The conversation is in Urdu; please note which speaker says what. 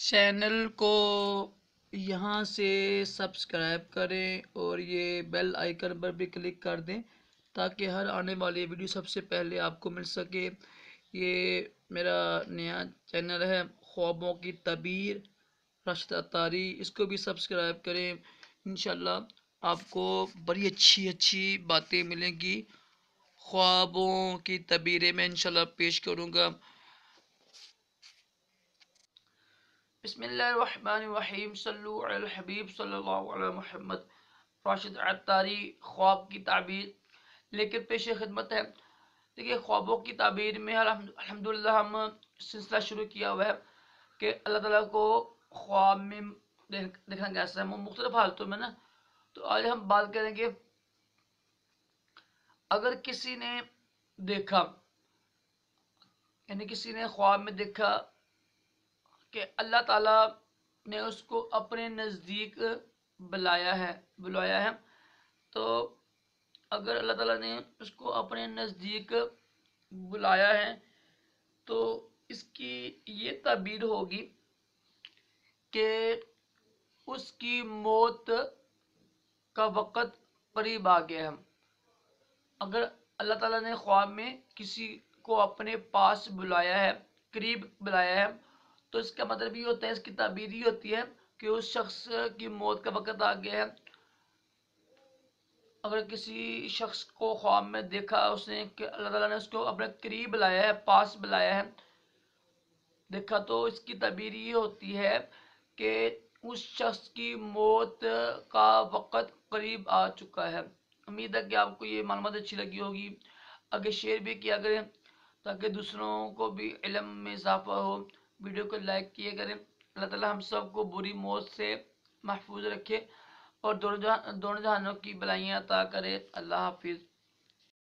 Speaker 1: چینل کو یہاں سے سبسکرائب کریں اور یہ بیل آئیکن پر بھی کلک کر دیں تاکہ ہر آنے والی ویڈیو سب سے پہلے آپ کو مل سکے۔ یہ میرا نیا چینل ہے خوابوں کی تعبیر راشد عطاری، اس کو بھی سبسکرائب کریں۔ انشاءاللہ آپ کو بڑی اچھی باتیں ملیں گی۔ خوابوں کی تعبیریں میں انشاءاللہ پیش کروں گا۔ بسم اللہ الرحمن الرحیم، صلو علی الحبیب صلی اللہ علیہ محمد۔ راشد عطاری، خواب کی تعبیر لے کے پیش خدمت ہے۔ دیکھیے، خوابوں کی تعبیر میں الحمدللہ ہم سلسلہ شروع کیا ہوا ہے کہ اللہ تعالیٰ کو خواب میں دیکھنا کیسا ہے، مختلف حالتوں میں نا۔ تو آج ہم بات کریں گے، اگر کسی نے دیکھا، یعنی کسی نے خواب میں دیکھا کہ اللہ تعالیٰ نے اس کو اپنے نزدیک بلایا ہے، تو اگر اللہ تعالیٰ نے اس کو اپنے نزدیک بلایا ہے تو اس کی یہ تعبیر ہوگی کہ اس کی موت کا وقت قریب آ گیا ہے۔ اگر اللہ تعالیٰ نے خواب میں کسی کو اپنے پاس بلایا ہے، قریب بلایا ہے، تو اس کا مطلب یہ ہوتا ہے، اس کی تعبیر یہ ہوتی ہے کہ اس شخص کی موت کا وقت آ گیا ہے۔ اگر کسی شخص کو خواب میں دیکھا اس نے کہ اللہ تعالیٰ نے اس کو اپنے قریب بلایا ہے، پاس بلایا ہے، دیکھا، تو اس کی تعبیر یہ ہوتی ہے کہ اس شخص کی موت کا وقت قریب آ چکا ہے۔ امید ہے کہ آپ کو یہ معلومات اچھی لگی ہوگی۔ آگے شیئر بھی کیا کریں تاکہ دوسروں کو بھی علم میں اضافہ ہو۔ ویڈیو کو لائک کیے کریں۔ اللہ تعالیٰ ہم سب کو بری موت سے محفوظ رکھے اور دونوں جہانوں کی بلائیاں عطا کرے۔ اللہ حافظ۔